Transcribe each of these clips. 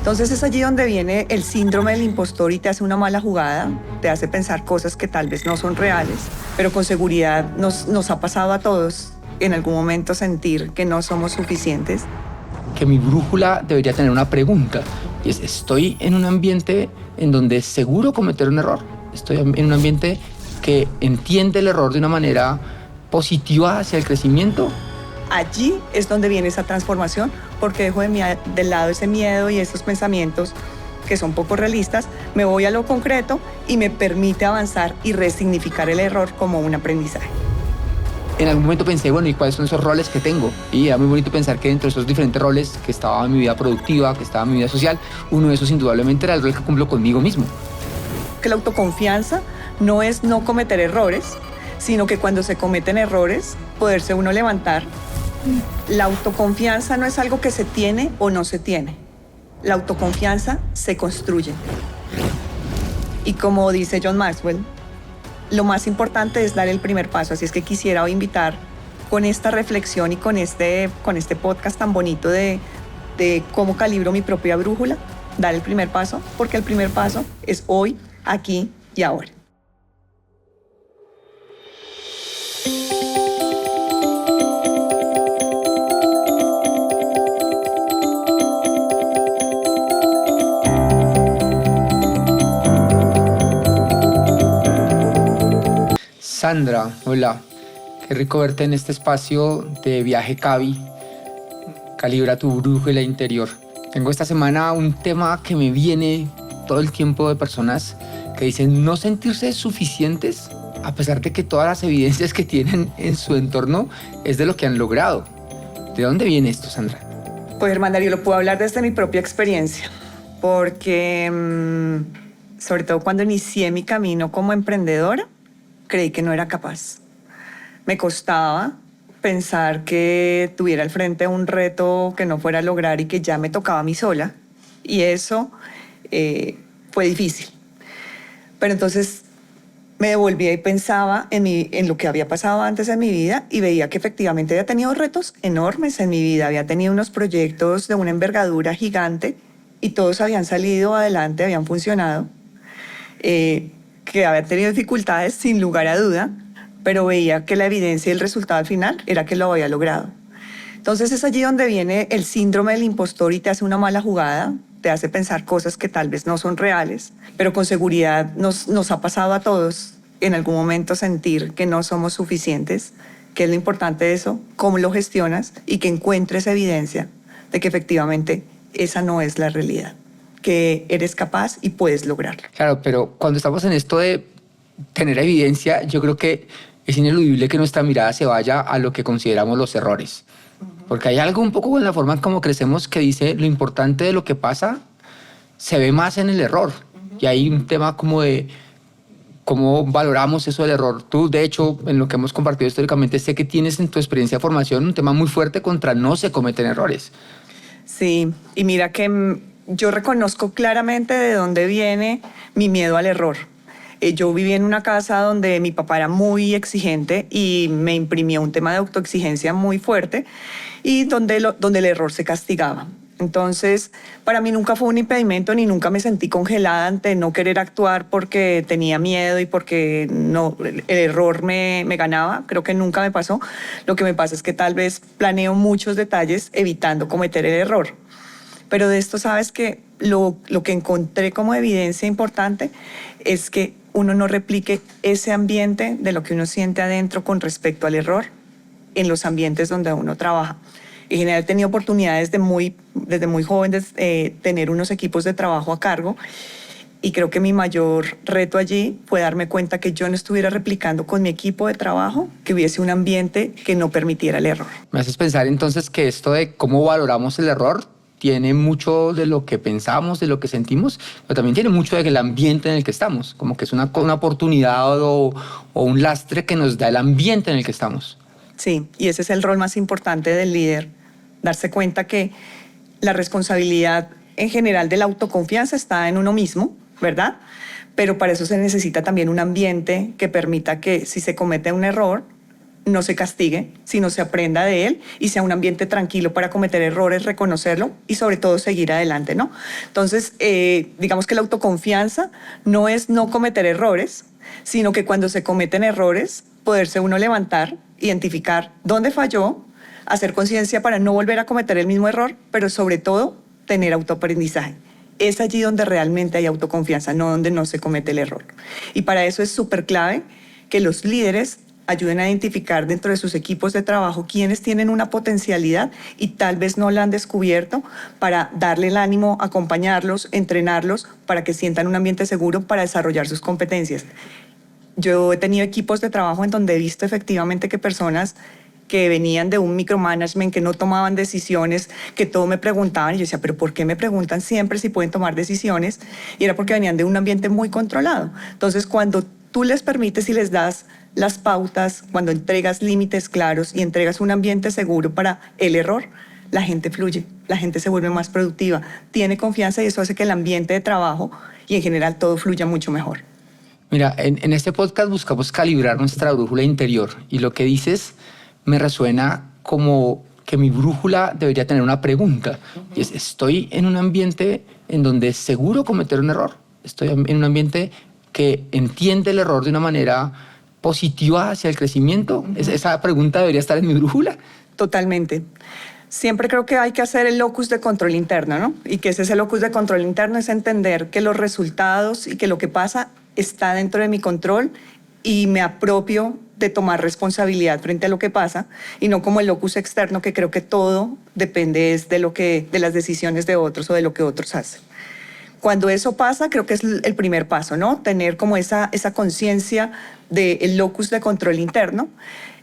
Entonces es allí donde viene el síndrome del impostor y te hace una mala jugada, te hace pensar cosas que tal vez no son reales, pero con seguridad nos ha pasado a todos en algún momento sentir que no somos suficientes. Que mi brújula debería tener una pregunta, y es: ¿estoy en un ambiente en donde es seguro cometer un error? ¿Estoy en un ambiente que entiende el error de una manera positiva hacia el crecimiento? Allí es donde viene esa transformación, porque dejo de lado ese miedo y esos pensamientos que son poco realistas, me voy a lo concreto y me permite avanzar y resignificar el error como un aprendizaje. En algún momento pensé, bueno, ¿y cuáles son esos roles que tengo? Y era muy bonito pensar que dentro de esos diferentes roles que estaba en mi vida productiva, que estaba en mi vida social, uno de esos indudablemente era el rol que cumplo conmigo mismo. Que la autoconfianza no es no cometer errores, sino que cuando se cometen errores, poderse uno levantar. La autoconfianza no es algo que se tiene o no se tiene. La autoconfianza se construye. Y como dice John Maxwell, lo más importante es dar el primer paso. Así es que quisiera hoy invitar con esta reflexión y con este podcast tan bonito de cómo calibro mi propia brújula, dar el primer paso, porque el primer paso es hoy, aquí y ahora. Sandra, hola. Qué rico verte en este espacio de Viaje Cavi. Calibra tu brújula interior. Tengo esta semana un tema que me viene todo el tiempo de personas que dicen no sentirse suficientes a pesar de que todas las evidencias que tienen en su entorno es de lo que han logrado. ¿De dónde viene esto, Sandra? Pues, hermana, yo lo puedo hablar desde mi propia experiencia, porque sobre todo cuando inicié mi camino como emprendedora, creí que no era capaz. Me costaba pensar que tuviera al frente un reto que no fuera a lograr y que ya me tocaba a mí sola. Y eso fue difícil. Pero entonces me devolvía y pensaba en lo que había pasado antes en mi vida y veía que efectivamente había tenido retos enormes en mi vida. Había tenido unos proyectos de una envergadura gigante y todos habían salido adelante, habían funcionado. Que había tenido dificultades sin lugar a duda, pero veía que la evidencia y el resultado al final era que lo había logrado. Entonces es allí donde viene el síndrome del impostor y te hace una mala jugada, te hace pensar cosas que tal vez no son reales, pero con seguridad nos ha pasado a todos en algún momento sentir que no somos suficientes. ¿Qué es lo importante de eso? ¿Cómo lo gestionas? Y que encuentres evidencia de que efectivamente esa no es la realidad, que eres capaz y puedes lograrlo. Claro, pero cuando estamos en esto de tener evidencia, yo creo que es ineludible que nuestra mirada se vaya a lo que consideramos los errores. Porque hay algo un poco en la forma en cómo crecemos que dice lo importante de lo que pasa se ve más en el error. Y hay un tema como de cómo valoramos eso del error. Tú, de hecho, en lo que hemos compartido históricamente, sé que tienes en tu experiencia de formación un tema muy fuerte contra no se cometen errores. Sí, y mira que yo reconozco claramente de dónde viene mi miedo al error. Yo viví en una casa donde mi papá era muy exigente y me imprimió un tema de autoexigencia muy fuerte y donde el error se castigaba. Entonces, para mí nunca fue un impedimento ni nunca me sentí congelada ante no querer actuar porque tenía miedo y porque el error me ganaba. Creo que nunca me pasó. Lo que me pasa es que tal vez planeo muchos detalles evitando cometer el error. Pero de esto sabes que lo que encontré como evidencia importante es que uno no replique ese ambiente de lo que uno siente adentro con respecto al error en los ambientes donde uno trabaja. En general he tenido oportunidades desde muy joven de tener unos equipos de trabajo a cargo y creo que mi mayor reto allí fue darme cuenta que yo no estuviera replicando con mi equipo de trabajo, que hubiese un ambiente que no permitiera el error. Me haces pensar entonces que esto de cómo valoramos el error tiene mucho de lo que pensamos, de lo que sentimos, pero también tiene mucho del ambiente en el que estamos, como que es una oportunidad o un lastre que nos da el ambiente en el que estamos. Sí, y ese es el rol más importante del líder, darse cuenta que la responsabilidad en general de la autoconfianza está en uno mismo, ¿verdad? Pero para eso se necesita también un ambiente que permita que si se comete un error, no se castigue, sino se aprenda de él y sea un ambiente tranquilo para cometer errores, reconocerlo y sobre todo seguir adelante, ¿no? Entonces, digamos que la autoconfianza no es no cometer errores, sino que cuando se cometen errores, poderse uno levantar, identificar dónde falló, hacer conciencia para no volver a cometer el mismo error, pero sobre todo tener autoaprendizaje. Es allí donde realmente hay autoconfianza, no donde no se comete el error. Y para eso es súper clave que los líderes ayuden a identificar dentro de sus equipos de trabajo quiénes tienen una potencialidad y tal vez no la han descubierto, para darle el ánimo, acompañarlos, entrenarlos para que sientan un ambiente seguro para desarrollar sus competencias. Yo he tenido equipos de trabajo en donde he visto efectivamente que personas que venían de un micromanagement, que no tomaban decisiones, que todo me preguntaban, y yo decía, pero ¿por qué me preguntan siempre si pueden tomar decisiones? Y era porque venían de un ambiente muy controlado. Entonces, cuando tú les permites y les das las pautas, cuando entregas límites claros y entregas un ambiente seguro para el error, la gente fluye, la gente se vuelve más productiva, tiene confianza y eso hace que el ambiente de trabajo y en general todo fluya mucho mejor. Mira, en este podcast buscamos calibrar nuestra brújula interior y lo que dices me resuena como que mi brújula debería tener una pregunta. Y es, ¿estoy en un ambiente en donde es seguro cometer un error? ¿Estoy en un ambiente que entiende el error de una manera positiva hacia el crecimiento? Esa pregunta debería estar en mi brújula. Totalmente. Siempre creo que hay que hacer el locus de control interno, ¿no? Y que ese locus de control interno es entender que los resultados y que lo que pasa está dentro de mi control y me apropio de tomar responsabilidad frente a lo que pasa y no como el locus externo, que creo que todo depende de las decisiones de otros o de lo que otros hacen. Cuando eso pasa, creo que es el primer paso, ¿no? Tener como esa conciencia del locus de control interno.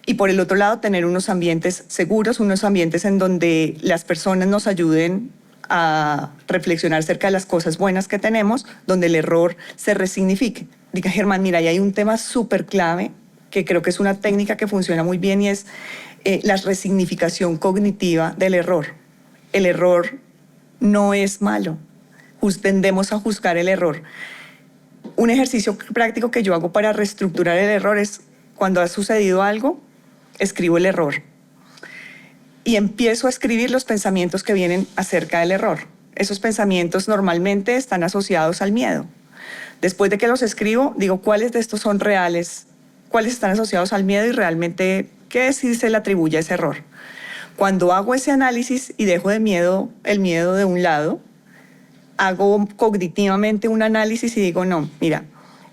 Y por el otro lado, tener unos ambientes seguros, unos ambientes en donde las personas nos ayuden a reflexionar acerca de las cosas buenas que tenemos, donde el error se resignifique. Diga, Germán, mira, ahí hay un tema súper clave que creo que es una técnica que funciona muy bien y es la resignificación cognitiva del error. El error no es malo. Tendemos a juzgar el error. Un ejercicio práctico que yo hago para reestructurar el error es, cuando ha sucedido algo, escribo el error y empiezo a escribir los pensamientos que vienen acerca del error. Esos pensamientos normalmente están asociados al miedo. Después de que los escribo, digo cuáles de estos son reales, cuáles están asociados al miedo y realmente qué sí se le atribuye a ese error. Cuando hago ese análisis y dejo el miedo de un lado, hago cognitivamente un análisis y digo, no, mira,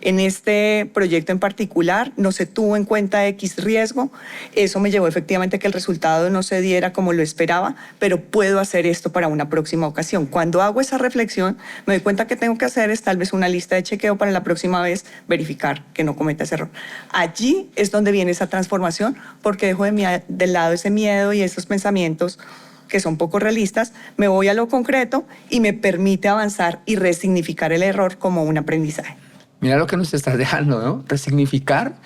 en este proyecto en particular no se tuvo en cuenta X riesgo, eso me llevó efectivamente a que el resultado no se diera como lo esperaba, pero puedo hacer esto para una próxima ocasión. Cuando hago esa reflexión, me doy cuenta que tengo que hacer es tal vez una lista de chequeo para la próxima vez verificar que no cometa ese error. Allí es donde viene esa transformación, porque dejo de lado ese miedo y esos pensamientos que son poco realistas, me voy a lo concreto y me permite avanzar y resignificar el error como un aprendizaje. Mira lo que nos estás dejando, ¿no? Resignificar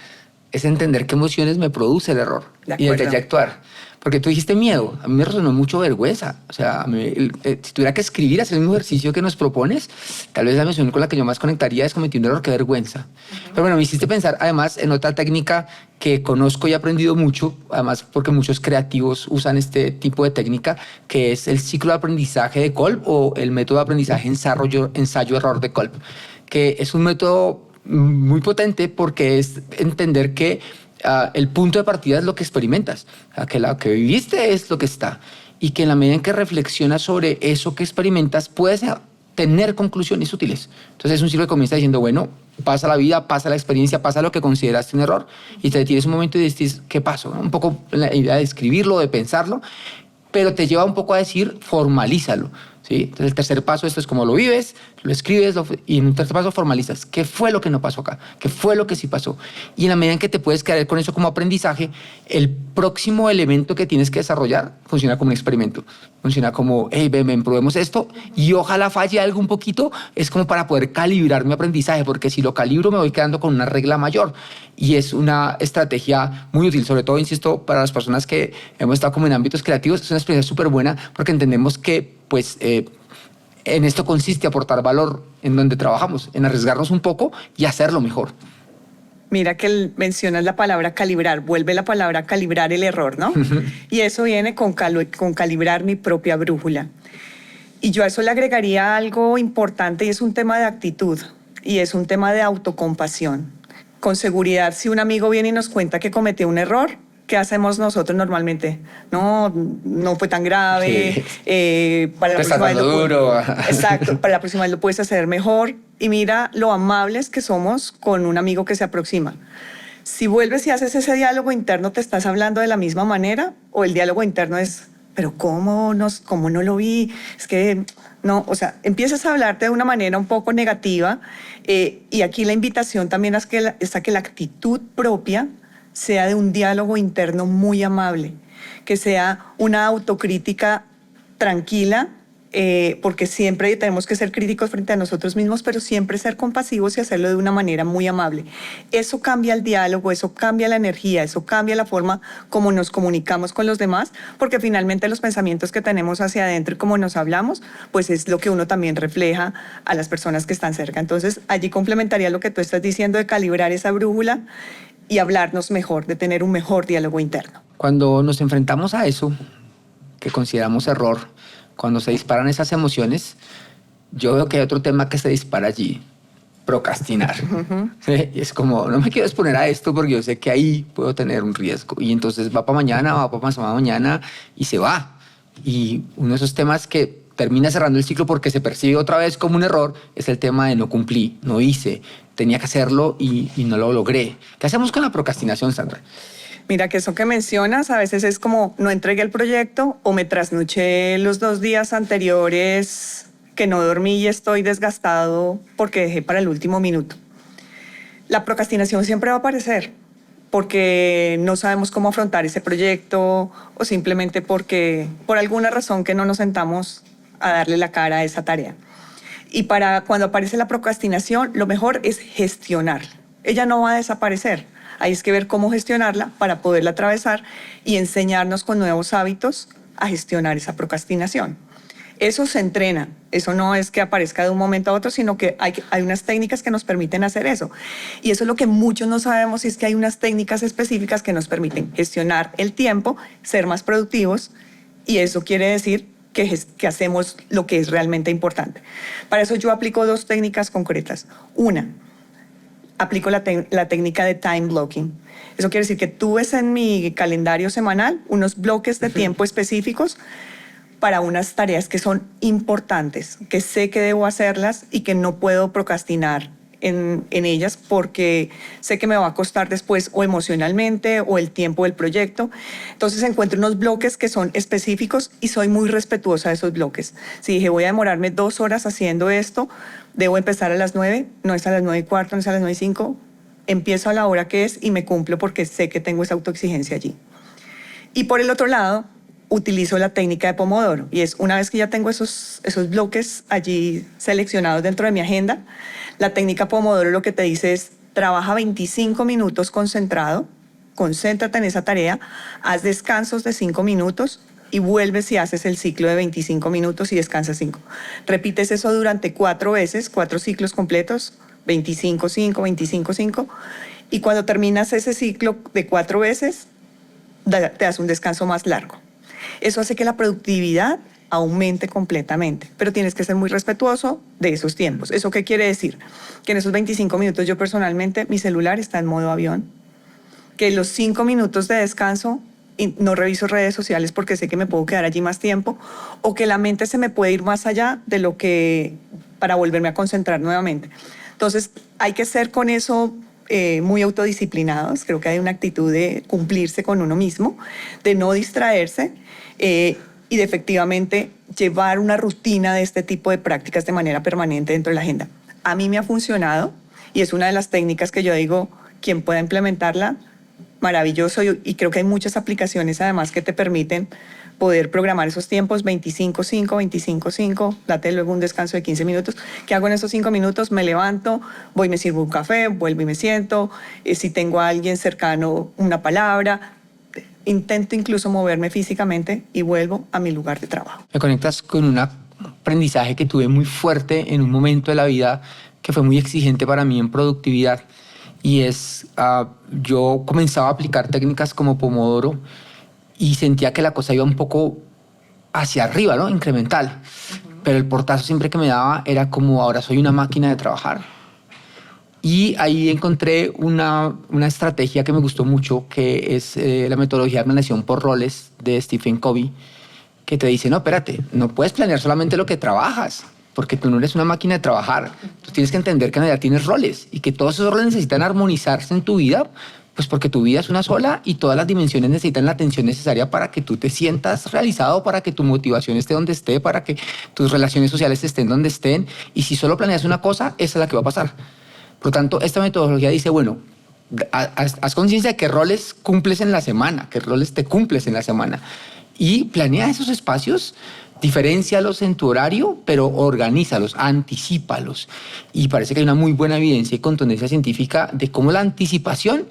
es entender qué emociones me produce el error y desde allí actuar. Porque tú dijiste miedo, a mí me resonó mucho vergüenza. O sea, si tuviera que escribir, hacer el mismo ejercicio que nos propones, tal vez la emoción con la que yo más conectaría es cometer un error, qué vergüenza. Pero bueno, me hiciste pensar además en otra técnica que conozco y he aprendido mucho, además porque muchos creativos usan este tipo de técnica, que es el ciclo de aprendizaje de Kolb o el método de aprendizaje ensayo-error de Kolb, que es un método muy potente porque es entender que el punto de partida es lo que experimentas, que lo que viviste es lo que está, y que en la medida en que reflexionas sobre eso que experimentas puedes tener conclusiones útiles. Entonces es un ciclo que comienza diciendo, bueno, pasa la vida, pasa la experiencia, pasa lo que consideraste un error y te detienes un momento y dices, ¿qué pasó? Un poco la idea de escribirlo, de pensarlo, pero te lleva un poco a decir, formalízalo. ¿Sí? Entonces el tercer paso, esto es como lo vives, lo escribes y en un tercer paso formalizas. ¿Qué fue lo que no pasó acá? ¿Qué fue lo que sí pasó? Y en la medida en que te puedes quedar con eso como aprendizaje, el próximo elemento que tienes que desarrollar funciona como un experimento. Funciona como, hey, ven, probemos esto y ojalá falle algo un poquito. Es como para poder calibrar mi aprendizaje, porque si lo calibro me voy quedando con una regla mayor. Y es una estrategia muy útil, sobre todo, insisto, para las personas que hemos estado como en ámbitos creativos. Es una experiencia súper buena porque entendemos que pues en esto consiste aportar valor en donde trabajamos, en arriesgarnos un poco y hacerlo mejor. Mira que mencionas la palabra calibrar, vuelve la palabra calibrar el error, ¿no? Y eso viene con calibrar mi propia brújula. Y yo a eso le agregaría algo importante y es un tema de actitud y es un tema de autocompasión. Con seguridad, si un amigo viene y nos cuenta que cometió un error, ¿qué hacemos nosotros normalmente? No, no fue tan grave. Sí. Para la Está próxima vez dando duro. Exacto, para la próxima vez lo puedes hacer mejor. Y mira lo amables que somos con un amigo que se aproxima. Si vuelves y haces ese diálogo interno, ¿te estás hablando de la misma manera? ¿O el diálogo interno es, pero cómo no lo vi? Es que no, o sea, empiezas a hablarte de una manera un poco negativa. Y aquí la invitación también es a que la actitud propia sea de un diálogo interno muy amable, que sea una autocrítica tranquila, porque siempre tenemos que ser críticos frente a nosotros mismos, pero siempre ser compasivos y hacerlo de una manera muy amable. Eso cambia el diálogo, eso cambia la energía, eso cambia la forma como nos comunicamos con los demás, porque finalmente los pensamientos que tenemos hacia adentro y cómo nos hablamos, pues es lo que uno también refleja a las personas que están cerca. Entonces, allí complementaría lo que tú estás diciendo de calibrar esa brújula y hablarnos mejor, de tener un mejor diálogo interno. Cuando nos enfrentamos a eso, que consideramos error, cuando se disparan esas emociones, yo veo que hay otro tema que se dispara allí, procrastinar. ¿Sí? Y es como, no me quiero exponer a esto porque yo sé que ahí puedo tener un riesgo. Y entonces va para mañana, va para pasado mañana y se va. Y uno de esos temas que termina cerrando el ciclo porque se percibe otra vez como un error es el tema de no cumplí, no hice, tenía que hacerlo y no lo logré. ¿Qué hacemos con la procrastinación, Sandra? Mira que eso que mencionas a veces es como no entregué el proyecto o me trasnoché los 2 días anteriores que no dormí y estoy desgastado porque dejé para el último minuto. La procrastinación siempre va a aparecer porque no sabemos cómo afrontar ese proyecto o simplemente porque por alguna razón que no nos sentamos a darle la cara a esa tarea. Y para cuando aparece la procrastinación, lo mejor es gestionarla. Ella no va a desaparecer. Hay que ver cómo gestionarla para poderla atravesar y enseñarnos con nuevos hábitos a gestionar esa procrastinación. Eso se entrena, eso no es que aparezca de un momento a otro, sino que hay unas técnicas que nos permiten hacer eso. Y eso es lo que muchos no sabemos, y es que hay unas técnicas específicas que nos permiten gestionar el tiempo, ser más productivos, y eso quiere decir que hacemos lo que es realmente importante. Para eso yo aplico 2 técnicas concretas. Una, aplico la técnica de time blocking. Eso quiere decir que tú ves en mi calendario semanal unos bloques de tiempo específicos para unas tareas que son importantes, que sé que debo hacerlas y que no puedo procrastinar en ellas porque sé que me va a costar después o emocionalmente o el tiempo del proyecto. Entonces encuentro unos bloques que son específicos y soy muy respetuosa de esos bloques. Si dije voy a demorarme 2 horas haciendo esto, debo empezar a las 9, no es a las 9:15, no es a las 9:05, empiezo a la hora que es y me cumplo porque sé que tengo esa autoexigencia allí. Y por el otro lado, utilizo la técnica de Pomodoro y es una vez que ya tengo esos bloques allí seleccionados dentro de mi agenda, la técnica Pomodoro lo que te dice es trabaja 25 minutos concentrado, concéntrate en esa tarea, haz descansos de 5 minutos y vuelves y haces el ciclo de 25 minutos y descansas 5. Repites eso durante 4 veces, 4 ciclos completos, 25, 5, 25, 5, y cuando terminas ese ciclo de 4 veces, te das un descanso más largo. Eso hace que la productividad aumente completamente, pero tienes que ser muy respetuoso de esos tiempos. ¿Eso qué quiere decir? Que en esos 25 minutos yo personalmente, mi celular está en modo avión, que los 5 minutos de descanso no reviso redes sociales porque sé que me puedo quedar allí más tiempo, o que la mente se me puede ir más allá de lo que para volverme a concentrar nuevamente. Entonces hay que ser con eso muy autodisciplinados. Creo que hay una actitud de cumplirse con uno mismo, de no distraerse y de efectivamente llevar una rutina de este tipo de prácticas de manera permanente dentro de la agenda. A mí me ha funcionado y es una de las técnicas que yo digo, quien pueda implementarla, maravilloso, y creo que hay muchas aplicaciones además que te permiten poder programar esos tiempos, 25-5, 25-5, date luego un descanso de 15 minutos. ¿Qué hago en esos 5 minutos? Me levanto, voy, me sirvo un café, vuelvo y me siento. Si tengo a alguien cercano, una palabra. Intento incluso moverme físicamente y vuelvo a mi lugar de trabajo. Me conectas con un aprendizaje que tuve muy fuerte en un momento de la vida que fue muy exigente para mí en productividad. y yo comenzaba a aplicar técnicas como Pomodoro y sentía que la cosa iba un poco hacia arriba, ¿no? Incremental. Pero el portazo siempre que me daba era como ahora soy una máquina de trabajar. Y ahí encontré una estrategia que me gustó mucho, que es la metodología de planeación por roles de Stephen Covey, que te dice, no, espérate, no puedes planear solamente lo que trabajas, porque tú no eres una máquina de trabajar. Tú tienes que entender que en realidad tienes roles y que todos esos roles necesitan armonizarse en tu vida, pues porque tu vida es una sola y todas las dimensiones necesitan la atención necesaria para que tú te sientas realizado, para que tu motivación esté donde esté, para que tus relaciones sociales estén donde estén. Y si solo planeas una cosa, esa es la que va a pasar. Por lo tanto, esta metodología dice, bueno, haz conciencia de qué roles cumples en la semana, qué roles te cumples en la semana. Y planea esos espacios, diferéncialos en tu horario, pero organízalos, anticípalos. Y parece que hay una muy buena evidencia y contundencia científica de cómo la anticipación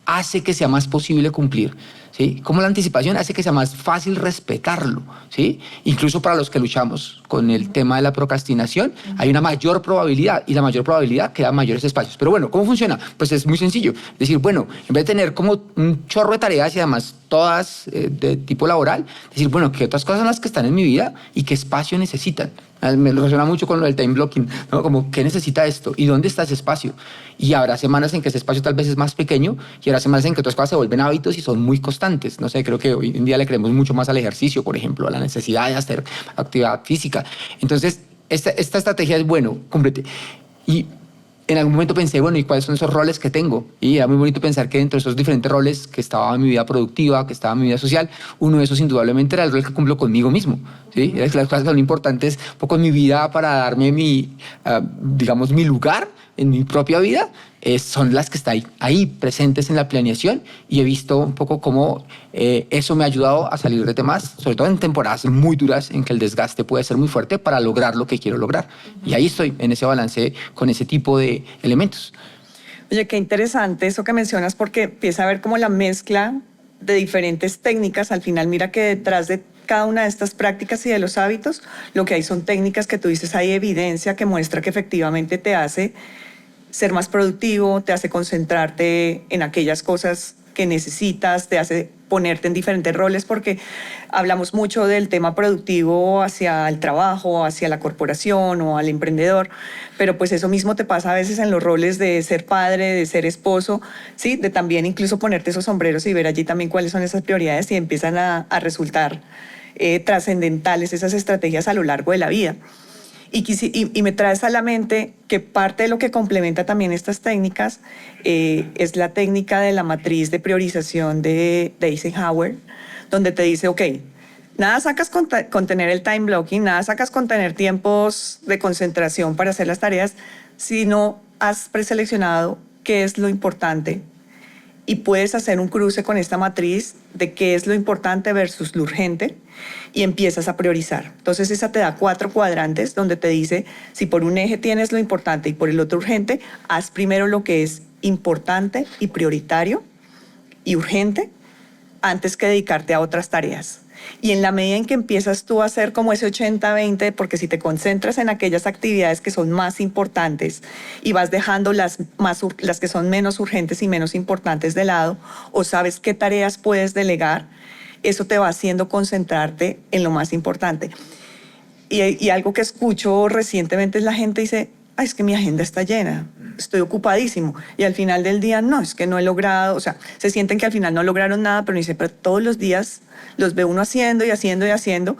hace que sea más posible cumplir, ¿sí? Cómo la anticipación hace que sea más fácil respetarlo, ¿sí? Incluso para los que luchamos con el tema de la procrastinación, hay una mayor probabilidad, y la mayor probabilidad crea mayores espacios. Pero bueno, ¿cómo funciona? Pues es muy sencillo. Decir, bueno, en vez de tener como un chorro de tareas y además todas de tipo laboral, decir, bueno, ¿qué otras cosas son las que están en mi vida y qué espacio necesitan? Me relaciona mucho con lo del time blocking, ¿no? Como, ¿qué necesita esto? ¿Y dónde está ese espacio? Y habrá semanas en que ese espacio tal vez es más pequeño y habrá semanas en que otras cosas se vuelven hábitos y son muy constantes. No sé, creo que hoy en día le creemos mucho más al ejercicio, por ejemplo, a la necesidad de hacer actividad física. Entonces, esta estrategia es, bueno, cúmplete. Y en algún momento pensé, bueno, ¿y cuáles son esos roles que tengo? Y era muy bonito pensar que dentro de esos diferentes roles que estaba en mi vida productiva, que estaba en mi vida social, uno de esos indudablemente era el rol que cumplo conmigo mismo, ¿sí? Las cosas que son importantes un poco en mi vida para darme digamos, mi lugar en mi propia vida, son las que están ahí presentes en la planeación, y he visto un poco cómo eso me ha ayudado a salir de temas, sobre todo en temporadas muy duras en que el desgaste puede ser muy fuerte para lograr lo que quiero lograr. Y ahí estoy, en ese balance con ese tipo de elementos. Oye, qué interesante eso que mencionas, porque empieza a ver como la mezcla de diferentes técnicas. Al final, mira que detrás de cada una de estas prácticas y de los hábitos, lo que hay son técnicas que tú dices, hay evidencia que muestra que efectivamente te hace ser más productivo, te hace concentrarte en aquellas cosas que necesitas, te hace ponerte en diferentes roles, porque hablamos mucho del tema productivo hacia el trabajo, hacia la corporación o al emprendedor, pero pues eso mismo te pasa a veces en los roles de ser padre, de ser esposo, ¿sí? De también incluso ponerte esos sombreros y ver allí también cuáles son esas prioridades, y empiezan a resultar trascendentales esas estrategias a lo largo de la vida. Y me traes a la mente que parte de lo que complementa también estas técnicas es la técnica de la matriz de priorización de Eisenhower, donde te dice, ok, nada sacas con tener el time blocking, nada sacas con tener tiempos de concentración para hacer las tareas, si no has preseleccionado qué es lo importante, y puedes hacer un cruce con esta matriz de qué es lo importante versus lo urgente, y empiezas a priorizar. Entonces esa te da 4 cuadrantes donde te dice, si por un eje tienes lo importante y por el otro urgente, haz primero lo que es importante y prioritario y urgente antes que dedicarte a otras tareas. Y en la medida en que empiezas tú a hacer como ese 80-20, porque si te concentras en aquellas actividades que son más importantes y vas dejando las que son menos urgentes y menos importantes de lado, o sabes qué tareas puedes delegar, eso te va haciendo concentrarte en lo más importante. Y algo que escucho recientemente es la gente dice, ay, es que mi agenda está llena, estoy ocupadísimo. Y al final del día, no, es que no he logrado, o sea, se sienten que al final no lograron nada, pero dice, pero todos los días los ve uno haciendo y haciendo y haciendo.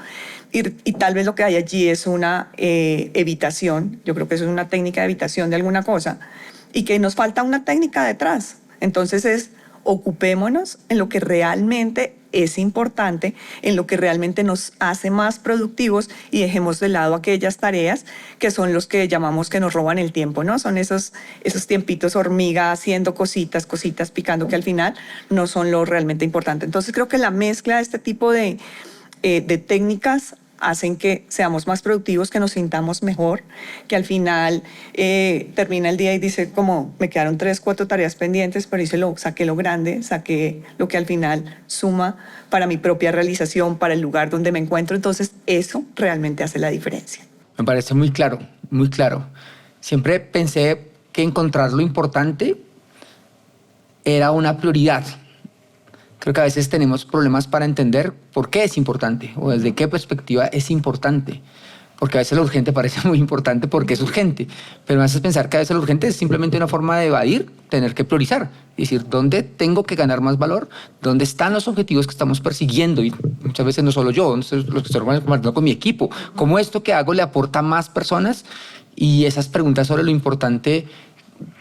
Y tal vez lo que hay allí es una evitación, yo creo que eso es una técnica de evitación de alguna cosa, y que nos falta una técnica detrás. Entonces ocupémonos en lo que realmente es importante, en lo que realmente nos hace más productivos, y dejemos de lado aquellas tareas que son los que llamamos que nos roban el tiempo, ¿no? Son esos tiempitos hormiga haciendo cositas picando, que al final no son lo realmente importante. Entonces creo que la mezcla de este tipo de técnicas hacen que seamos más productivos, que nos sintamos mejor, que al final termina el día y dice como me quedaron 3, 4 tareas pendientes, pero saqué lo grande, saqué lo que al final suma para mi propia realización, para el lugar donde me encuentro. Entonces eso realmente hace la diferencia. Me parece muy claro, muy claro. Siempre pensé que encontrar lo importante era una prioridad. Creo que a veces tenemos problemas para entender por qué es importante o desde qué perspectiva es importante. Porque a veces lo urgente parece muy importante porque es urgente, pero me haces pensar que a veces lo urgente es simplemente una forma de evadir, tener que priorizar, es decir, ¿dónde tengo que ganar más valor? ¿Dónde están los objetivos que estamos persiguiendo? Y muchas veces no solo yo, los que estoy compartiendo con mi equipo, ¿cómo esto que hago le aporta a más personas? Y esas preguntas sobre lo importante,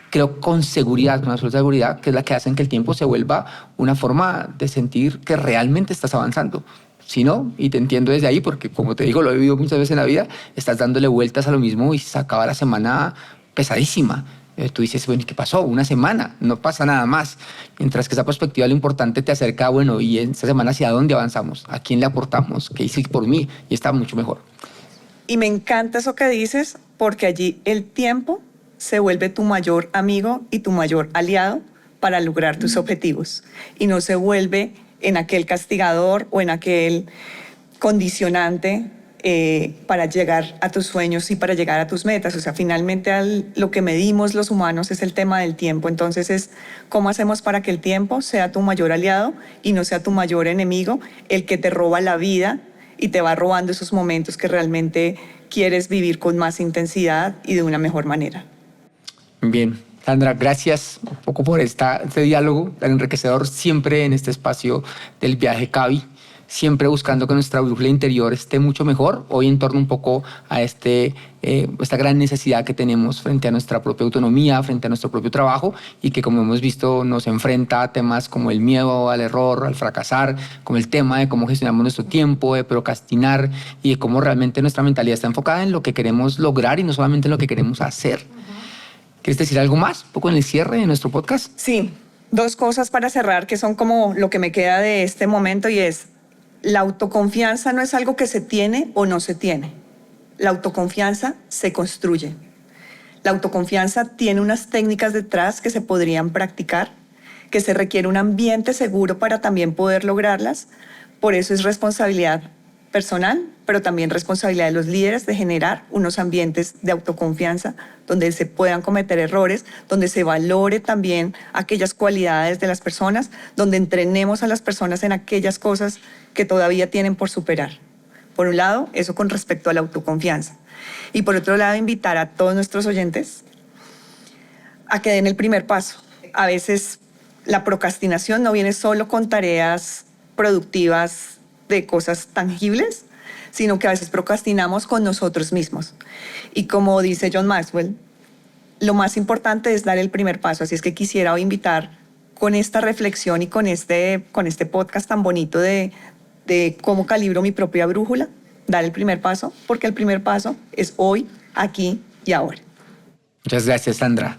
creo con seguridad, con absoluta seguridad, que es la que hacen que el tiempo se vuelva una forma de sentir que realmente estás avanzando. Si no, y te entiendo desde ahí, porque como te digo, lo he vivido muchas veces en la vida, estás dándole vueltas a lo mismo y se acaba la semana pesadísima. Tú dices, bueno, ¿qué pasó? Una semana, no pasa nada más. Mientras que esa perspectiva, lo importante, te acerca, bueno, y en esta semana, ¿hacia dónde avanzamos? ¿A quién le aportamos? ¿Qué hice por mí? Y está mucho mejor. Y me encanta eso que dices, porque allí el tiempo se vuelve tu mayor amigo y tu mayor aliado para lograr tus objetivos. Y no se vuelve en aquel castigador o en aquel condicionante para llegar a tus sueños y para llegar a tus metas. O sea, finalmente lo que medimos los humanos es el tema del tiempo. Entonces es cómo hacemos para que el tiempo sea tu mayor aliado y no sea tu mayor enemigo, el que te roba la vida y te va robando esos momentos que realmente quieres vivir con más intensidad y de una mejor manera. Bien, Sandra, gracias un poco por este diálogo tan enriquecedor siempre en este espacio del viaje Cavi, siempre buscando que nuestra brújula interior esté mucho mejor, hoy en torno un poco a esta gran necesidad que tenemos frente a nuestra propia autonomía, frente a nuestro propio trabajo, y que, como hemos visto, nos enfrenta a temas como el miedo al error, al fracasar, como el tema de cómo gestionamos nuestro tiempo, de procrastinar, y de cómo realmente nuestra mentalidad está enfocada en lo que queremos lograr y no solamente en lo que queremos hacer. ¿Quieres decir algo más, un poco en el cierre de nuestro podcast? Sí, dos cosas para cerrar que son como lo que me queda de este momento, y es: la autoconfianza no es algo que se tiene o no se tiene. La autoconfianza se construye. La autoconfianza tiene unas técnicas detrás que se podrían practicar, que se requiere un ambiente seguro para también poder lograrlas. Por eso es responsabilidad personal, pero también responsabilidad de los líderes de generar unos ambientes de autoconfianza donde se puedan cometer errores, donde se valore también aquellas cualidades de las personas, donde entrenemos a las personas en aquellas cosas que todavía tienen por superar. Por un lado, eso con respecto a la autoconfianza. Y por otro lado, invitar a todos nuestros oyentes a que den el primer paso. A veces la procrastinación no viene solo con tareas productivas de cosas tangibles, sino que a veces procrastinamos con nosotros mismos. Y como dice John Maxwell, lo más importante es dar el primer paso. Así es que quisiera hoy invitar con esta reflexión y con este podcast tan bonito de cómo calibro mi propia brújula, dar el primer paso, porque el primer paso es hoy, aquí y ahora. Muchas gracias, Sandra.